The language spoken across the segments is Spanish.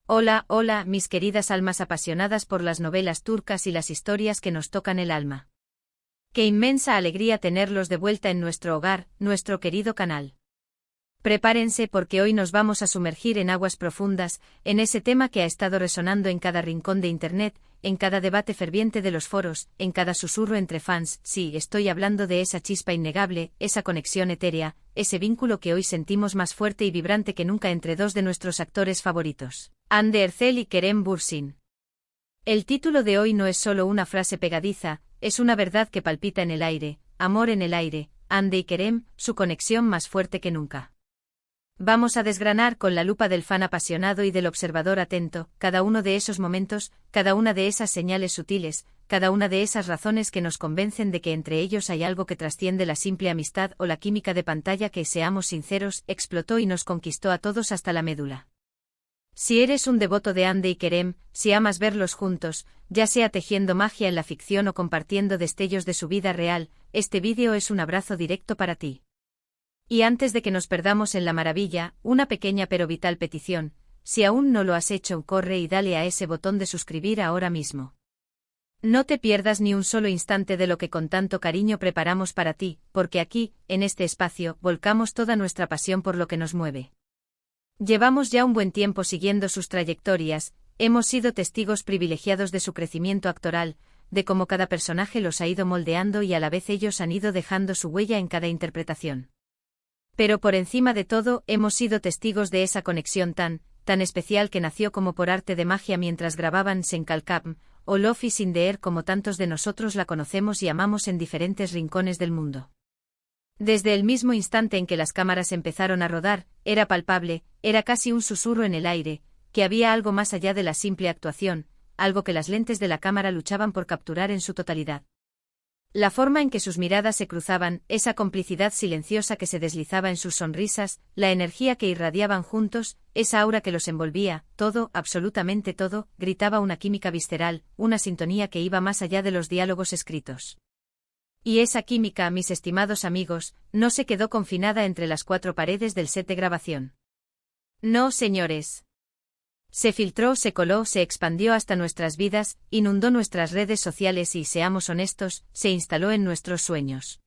Hola, hola, mis queridas almas apasionadas por las novelas turcas y las historias que nos tocan el alma. Qué inmensa alegría tenerlos de vuelta en nuestro hogar, nuestro querido canal. Prepárense porque hoy nos vamos a sumergir en aguas profundas, en ese tema que ha estado resonando en cada rincón de Internet, en cada debate ferviente de los foros, en cada susurro entre fans. Sí, estoy hablando de esa chispa innegable, esa conexión etérea, ese vínculo que hoy sentimos más fuerte y vibrante que nunca entre dos de nuestros actores favoritos, Hande Erçel y Kerem Bürsin. El título de hoy no es solo una frase pegadiza, es una verdad que palpita en el aire, amor en el aire, Hande y Kerem, su conexión más fuerte que nunca. Vamos a desgranar con la lupa del fan apasionado y del observador atento, cada uno de esos momentos, cada una de esas señales sutiles, cada una de esas razones que nos convencen de que entre ellos hay algo que trasciende la simple amistad o la química de pantalla que, seamos sinceros, explotó y nos conquistó a todos hasta la médula. Si eres un devoto de Hande y Kerem, si amas verlos juntos, ya sea tejiendo magia en la ficción o compartiendo destellos de su vida real, este vídeo es un abrazo directo para ti. Y antes de que nos perdamos en la maravilla, una pequeña pero vital petición: si aún no lo has hecho, corre y dale a ese botón de suscribir ahora mismo. No te pierdas ni un solo instante de lo que con tanto cariño preparamos para ti, porque aquí, en este espacio, volcamos toda nuestra pasión por lo que nos mueve. Llevamos ya un buen tiempo siguiendo sus trayectorias, hemos sido testigos privilegiados de su crecimiento actoral, de cómo cada personaje los ha ido moldeando y a la vez ellos han ido dejando su huella en cada interpretación. Pero por encima de todo, hemos sido testigos de esa conexión tan especial que nació como por arte de magia mientras grababan Sen Kalkam, o Love is in the Air como tantos de nosotros la conocemos y amamos en diferentes rincones del mundo. Desde el mismo instante en que las cámaras empezaron a rodar, era palpable, era casi un susurro en el aire, que había algo más allá de la simple actuación, algo que las lentes de la cámara luchaban por capturar en su totalidad. La forma en que sus miradas se cruzaban, esa complicidad silenciosa que se deslizaba en sus sonrisas, la energía que irradiaban juntos, esa aura que los envolvía, todo, absolutamente todo, gritaba una química visceral, una sintonía que iba más allá de los diálogos escritos. Y esa química, mis estimados amigos, no se quedó confinada entre las cuatro paredes del set de grabación. No, señores. Se filtró, se coló, se expandió hasta nuestras vidas, inundó nuestras redes sociales y, seamos honestos, se instaló en nuestros sueños.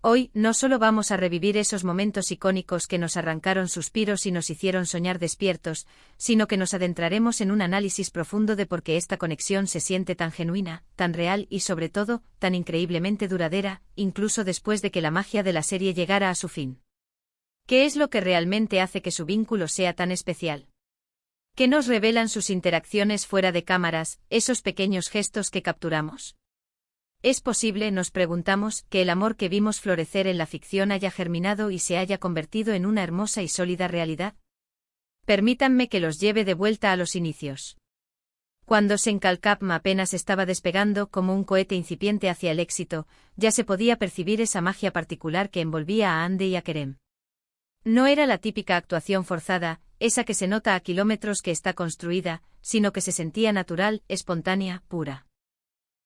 Hoy, no solo vamos a revivir esos momentos icónicos que nos arrancaron suspiros y nos hicieron soñar despiertos, sino que nos adentraremos en un análisis profundo de por qué esta conexión se siente tan genuina, tan real y sobre todo, tan increíblemente duradera, incluso después de que la magia de la serie llegara a su fin. ¿Qué es lo que realmente hace que su vínculo sea tan especial? ¿Qué nos revelan sus interacciones fuera de cámaras, esos pequeños gestos que capturamos? ¿Es posible, nos preguntamos, que el amor que vimos florecer en la ficción haya germinado y se haya convertido en una hermosa y sólida realidad? Permítanme que los lleve de vuelta a los inicios. Cuando Sen Kalkam apenas estaba despegando como un cohete incipiente hacia el éxito, ya se podía percibir esa magia particular que envolvía a Hande y a Kerem. No era la típica actuación forzada, esa que se nota a kilómetros que está construida, sino que se sentía natural, espontánea, pura.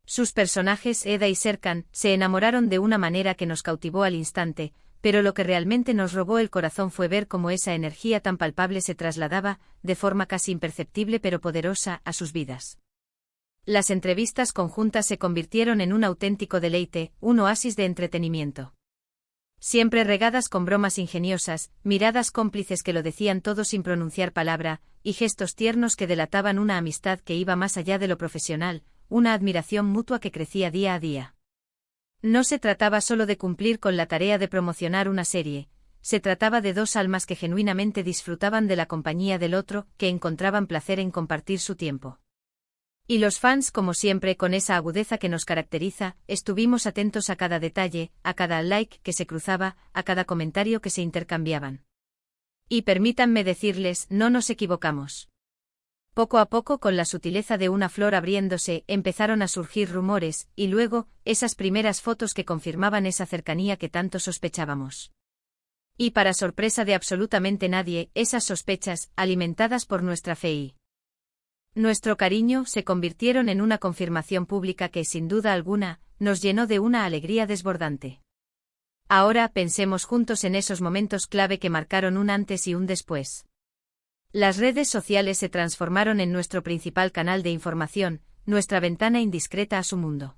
Sus personajes, Eda y Serkan, se enamoraron de una manera que nos cautivó al instante, pero lo que realmente nos robó el corazón fue ver cómo esa energía tan palpable se trasladaba, de forma casi imperceptible pero poderosa, a sus vidas. Las entrevistas conjuntas se convirtieron en un auténtico deleite, un oasis de entretenimiento. Siempre regadas con bromas ingeniosas, miradas cómplices que lo decían todo sin pronunciar palabra, y gestos tiernos que delataban una amistad que iba más allá de lo profesional, una admiración mutua que crecía día a día. No se trataba solo de cumplir con la tarea de promocionar una serie, se trataba de dos almas que genuinamente disfrutaban de la compañía del otro, que encontraban placer en compartir su tiempo. Y los fans, como siempre, con esa agudeza que nos caracteriza, estuvimos atentos a cada detalle, a cada like que se cruzaba, a cada comentario que se intercambiaban. Y permítanme decirles, no nos equivocamos. Poco a poco, con la sutileza de una flor abriéndose, empezaron a surgir rumores, y luego, esas primeras fotos que confirmaban esa cercanía que tanto sospechábamos. Y para sorpresa de absolutamente nadie, esas sospechas, alimentadas por nuestra fe y nuestro cariño, se convirtieron en una confirmación pública que, sin duda alguna, nos llenó de una alegría desbordante. Ahora pensemos juntos en esos momentos clave que marcaron un antes y un después. Las redes sociales se transformaron en nuestro principal canal de información, nuestra ventana indiscreta a su mundo.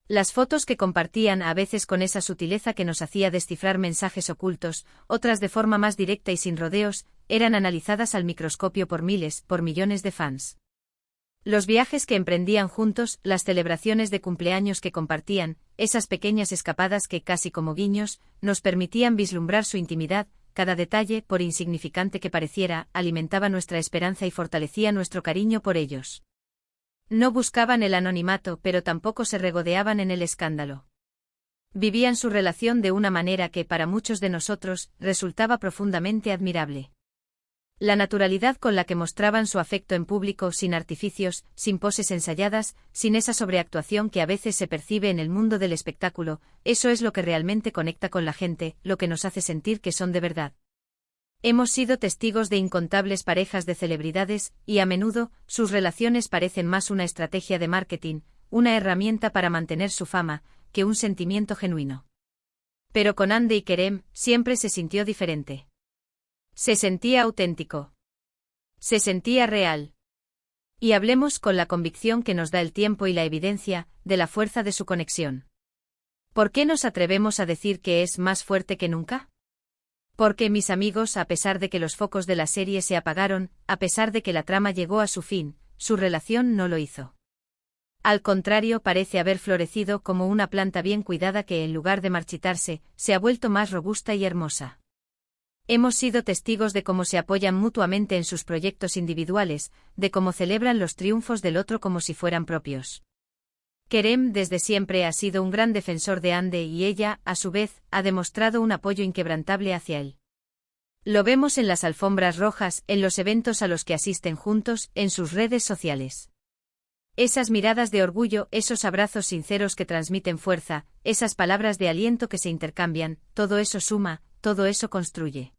Las fotos que compartían a veces con esa sutileza que nos hacía descifrar mensajes ocultos, otras de forma más directa y sin rodeos, eran analizadas al microscopio por miles, por millones de fans. Los viajes que emprendían juntos, las celebraciones de cumpleaños que compartían, esas pequeñas escapadas que, casi como guiños, nos permitían vislumbrar su intimidad, cada detalle, por insignificante que pareciera, alimentaba nuestra esperanza y fortalecía nuestro cariño por ellos. No buscaban el anonimato, pero tampoco se regodeaban en el escándalo. Vivían su relación de una manera que, para muchos de nosotros, resultaba profundamente admirable. La naturalidad con la que mostraban su afecto en público, sin artificios, sin poses ensayadas, sin esa sobreactuación que a veces se percibe en el mundo del espectáculo, eso es lo que realmente conecta con la gente, lo que nos hace sentir que son de verdad. Hemos sido testigos de incontables parejas de celebridades, y a menudo, sus relaciones parecen más una estrategia de marketing, una herramienta para mantener su fama, que un sentimiento genuino. Pero con Andy y Kerem, siempre se sintió diferente. Se sentía auténtico. Se sentía real. Y hablemos con la convicción que nos da el tiempo y la evidencia, de la fuerza de su conexión. ¿Por qué nos atrevemos a decir que es más fuerte que nunca? Porque, mis amigos, a pesar de que los focos de la serie se apagaron, a pesar de que la trama llegó a su fin, su relación no lo hizo. Al contrario, parece haber florecido como una planta bien cuidada que, en lugar de marchitarse, se ha vuelto más robusta y hermosa. Hemos sido testigos de cómo se apoyan mutuamente en sus proyectos individuales, de cómo celebran los triunfos del otro como si fueran propios. Kerem desde siempre ha sido un gran defensor de Andy y ella, a su vez, ha demostrado un apoyo inquebrantable hacia él. Lo vemos en las alfombras rojas, en los eventos a los que asisten juntos, en sus redes sociales. Esas miradas de orgullo, esos abrazos sinceros que transmiten fuerza, esas palabras de aliento que se intercambian, todo eso suma, todo eso construye.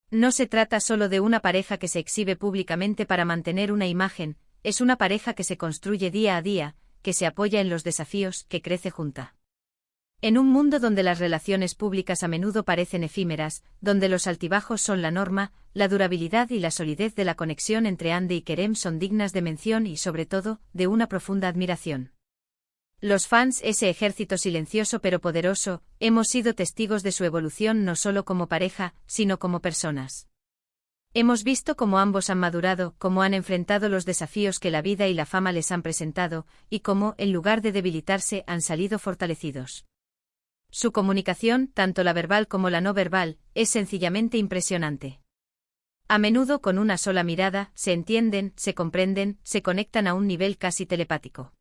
No se trata solo de una pareja que se exhibe públicamente para mantener una imagen, es una pareja que se construye día a día, que se apoya en los desafíos, que crece junta. En un mundo donde las relaciones públicas a menudo parecen efímeras, donde los altibajos son la norma, la durabilidad y la solidez de la conexión entre Andy y Kerem son dignas de mención y, sobre todo, de una profunda admiración. Los fans, ese ejército silencioso pero poderoso, hemos sido testigos de su evolución no solo como pareja, sino como personas. Hemos visto cómo ambos han madurado, cómo han enfrentado los desafíos que la vida y la fama les han presentado, y cómo, en lugar de debilitarse, han salido fortalecidos. Su comunicación, tanto la verbal como la no verbal, es sencillamente impresionante. A menudo con una sola mirada, se entienden, se comprenden, se conectan a un nivel casi telepático.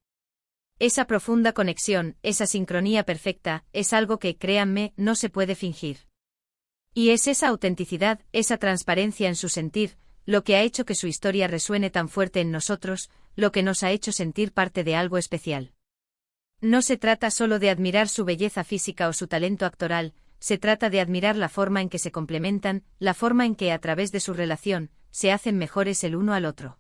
Esa profunda conexión, esa sincronía perfecta, es algo que, créanme, no se puede fingir. Y es esa autenticidad, esa transparencia en su sentir, lo que ha hecho que su historia resuene tan fuerte en nosotros, lo que nos ha hecho sentir parte de algo especial. No se trata solo de admirar su belleza física o su talento actoral, se trata de admirar la forma en que se complementan, la forma en que, a través de su relación, se hacen mejores el uno al otro.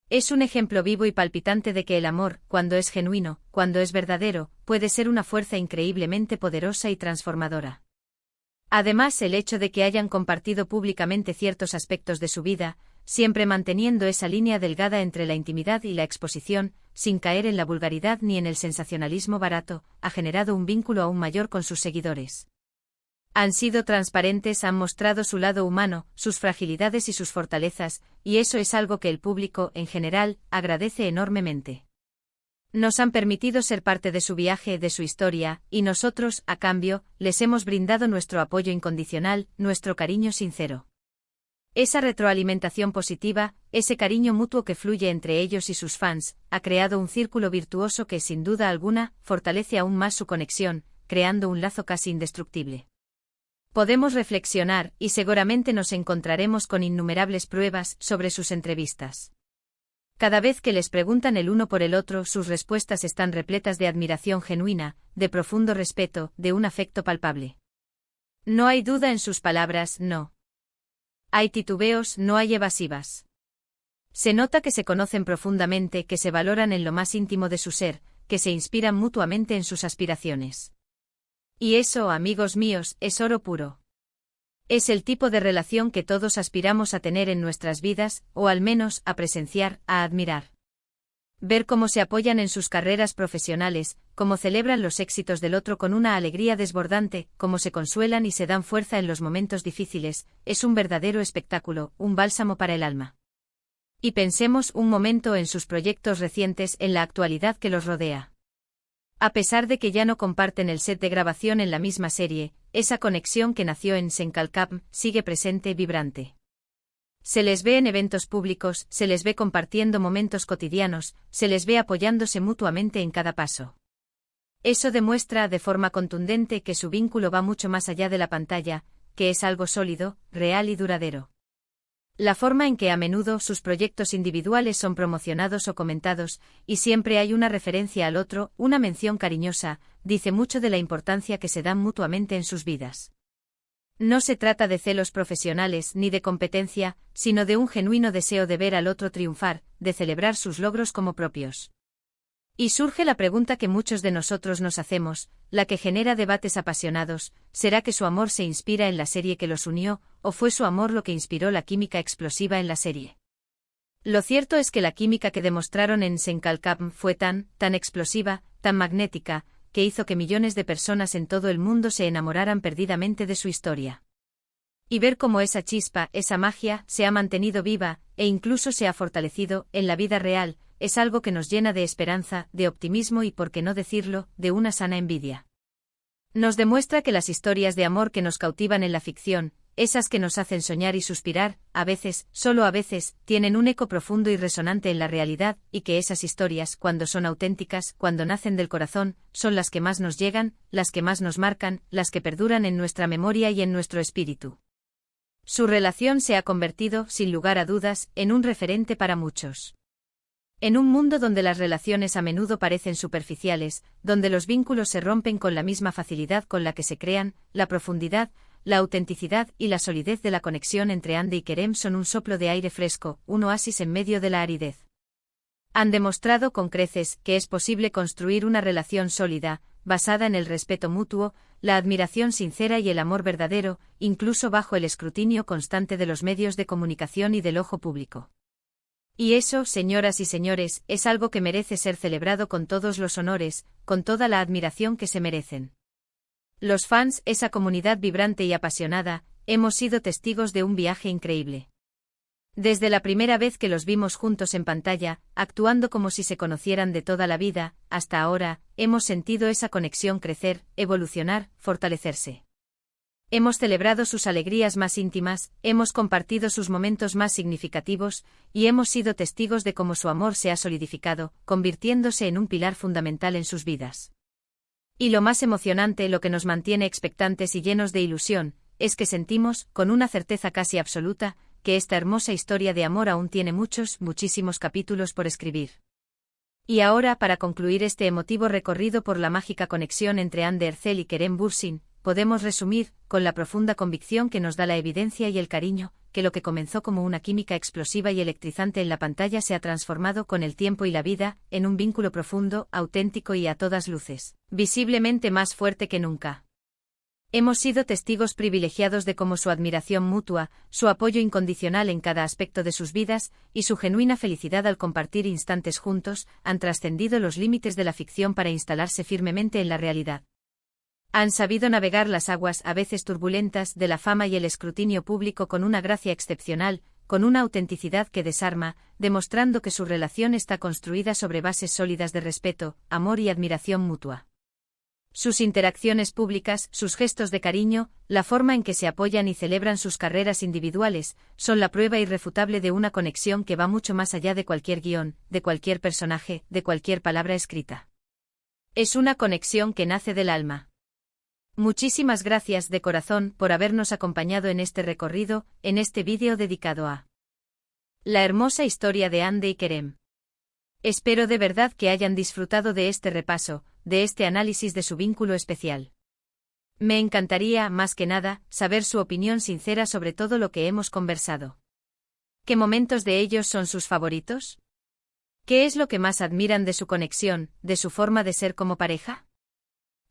Es un ejemplo vivo y palpitante de que el amor, cuando es genuino, cuando es verdadero, puede ser una fuerza increíblemente poderosa y transformadora. Además, el hecho de que hayan compartido públicamente ciertos aspectos de su vida, siempre manteniendo esa línea delgada entre la intimidad y la exposición, sin caer en la vulgaridad ni en el sensacionalismo barato, ha generado un vínculo aún mayor con sus seguidores. Han sido transparentes, han mostrado su lado humano, sus fragilidades y sus fortalezas, y eso es algo que el público, en general, agradece enormemente. Nos han permitido ser parte de su viaje, de su historia, y nosotros, a cambio, les hemos brindado nuestro apoyo incondicional, nuestro cariño sincero. Esa retroalimentación positiva, ese cariño mutuo que fluye entre ellos y sus fans, ha creado un círculo virtuoso que, sin duda alguna, fortalece aún más su conexión, creando un lazo casi indestructible. Podemos reflexionar, y seguramente nos encontraremos con innumerables pruebas sobre sus entrevistas. Cada vez que les preguntan el uno por el otro, sus respuestas están repletas de admiración genuina, de profundo respeto, de un afecto palpable. No hay duda en sus palabras, no. Hay titubeos, no hay evasivas. Se nota que se conocen profundamente, que se valoran en lo más íntimo de su ser, que se inspiran mutuamente en sus aspiraciones. Y eso, amigos míos, es oro puro. Es el tipo de relación que todos aspiramos a tener en nuestras vidas, o al menos a presenciar, a admirar. Ver cómo se apoyan en sus carreras profesionales, cómo celebran los éxitos del otro con una alegría desbordante, cómo se consuelan y se dan fuerza en los momentos difíciles, es un verdadero espectáculo, un bálsamo para el alma. Y pensemos un momento en sus proyectos recientes, en la actualidad que los rodea. A pesar de que ya no comparten el set de grabación en la misma serie, esa conexión que nació en Senkalkam sigue presente, vibrante. Se les ve en eventos públicos, se les ve compartiendo momentos cotidianos, se les ve apoyándose mutuamente en cada paso. Eso demuestra de forma contundente que su vínculo va mucho más allá de la pantalla, que es algo sólido, real y duradero. La forma en que a menudo sus proyectos individuales son promocionados o comentados, y siempre hay una referencia al otro, una mención cariñosa, dice mucho de la importancia que se dan mutuamente en sus vidas. No se trata de celos profesionales ni de competencia, sino de un genuino deseo de ver al otro triunfar, de celebrar sus logros como propios. Y surge la pregunta que muchos de nosotros nos hacemos, la que genera debates apasionados: ¿será que su amor se inspira en la serie que los unió, o fue su amor lo que inspiró la química explosiva en la serie? Lo cierto es que la química que demostraron en Senkalkam fue tan explosiva, tan magnética, que hizo que millones de personas en todo el mundo se enamoraran perdidamente de su historia. Y ver cómo esa chispa, esa magia, se ha mantenido viva, e incluso se ha fortalecido, en la vida real, es algo que nos llena de esperanza, de optimismo y, por qué no decirlo, de una sana envidia. Nos demuestra que las historias de amor que nos cautivan en la ficción, esas que nos hacen soñar y suspirar, a veces, solo a veces, tienen un eco profundo y resonante en la realidad, y que esas historias, cuando son auténticas, cuando nacen del corazón, son las que más nos llegan, las que más nos marcan, las que perduran en nuestra memoria y en nuestro espíritu. Su relación se ha convertido, sin lugar a dudas, en un referente para muchos. En un mundo donde las relaciones a menudo parecen superficiales, donde los vínculos se rompen con la misma facilidad con la que se crean, la profundidad, la autenticidad y la solidez de la conexión entre Hande y Kerem son un soplo de aire fresco, un oasis en medio de la aridez. Han demostrado con creces que es posible construir una relación sólida, basada en el respeto mutuo, la admiración sincera y el amor verdadero, incluso bajo el escrutinio constante de los medios de comunicación y del ojo público. Y eso, señoras y señores, es algo que merece ser celebrado con todos los honores, con toda la admiración que se merecen. Los fans, esa comunidad vibrante y apasionada, hemos sido testigos de un viaje increíble. Desde la primera vez que los vimos juntos en pantalla, actuando como si se conocieran de toda la vida, hasta ahora, hemos sentido esa conexión crecer, evolucionar, fortalecerse. Hemos celebrado sus alegrías más íntimas, hemos compartido sus momentos más significativos, y hemos sido testigos de cómo su amor se ha solidificado, convirtiéndose en un pilar fundamental en sus vidas. Y lo más emocionante, lo que nos mantiene expectantes y llenos de ilusión, es que sentimos, con una certeza casi absoluta, que esta hermosa historia de amor aún tiene muchísimos capítulos por escribir. Y ahora, para concluir este emotivo recorrido por la mágica conexión entre Hande Erçel y Kerem Bürsin, podemos resumir, con la profunda convicción que nos da la evidencia y el cariño, que lo que comenzó como una química explosiva y electrizante en la pantalla se ha transformado con el tiempo y la vida, en un vínculo profundo, auténtico y a todas luces, visiblemente más fuerte que nunca. Hemos sido testigos privilegiados de cómo su admiración mutua, su apoyo incondicional en cada aspecto de sus vidas, y su genuina felicidad al compartir instantes juntos, han trascendido los límites de la ficción para instalarse firmemente en la realidad. Han sabido navegar las aguas a veces turbulentas de la fama y el escrutinio público con una gracia excepcional, con una autenticidad que desarma, demostrando que su relación está construida sobre bases sólidas de respeto, amor y admiración mutua. Sus interacciones públicas, sus gestos de cariño, la forma en que se apoyan y celebran sus carreras individuales, son la prueba irrefutable de una conexión que va mucho más allá de cualquier guión, de cualquier personaje, de cualquier palabra escrita. Es una conexión que nace del alma. Muchísimas gracias de corazón por habernos acompañado en este recorrido, en este vídeo dedicado a la hermosa historia de Hande y Kerem. Espero de verdad que hayan disfrutado de este repaso, de este análisis de su vínculo especial. Me encantaría, más que nada, saber su opinión sincera sobre todo lo que hemos conversado. ¿Qué momentos de ellos son sus favoritos? ¿Qué es lo que más admiran de su conexión, de su forma de ser como pareja?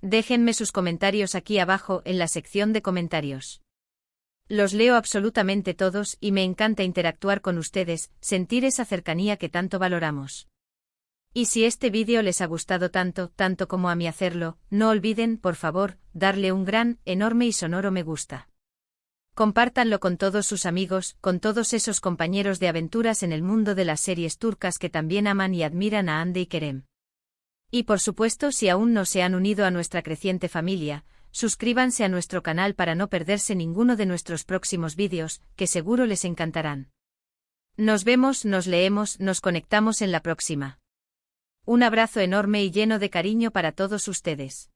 Déjenme sus comentarios aquí abajo en la sección de comentarios. Los leo absolutamente todos y me encanta interactuar con ustedes, sentir esa cercanía que tanto valoramos. Y si este vídeo les ha gustado tanto como a mí hacerlo, no olviden, por favor, darle un gran, enorme y sonoro me gusta. Compártanlo con todos sus amigos, con todos esos compañeros de aventuras en el mundo de las series turcas que también aman y admiran a Hande y Kerem. Y por supuesto, si aún no se han unido a nuestra creciente familia, suscríbanse a nuestro canal para no perderse ninguno de nuestros próximos vídeos, que seguro les encantarán. Nos vemos, nos leemos, nos conectamos en la próxima. Un abrazo enorme y lleno de cariño para todos ustedes.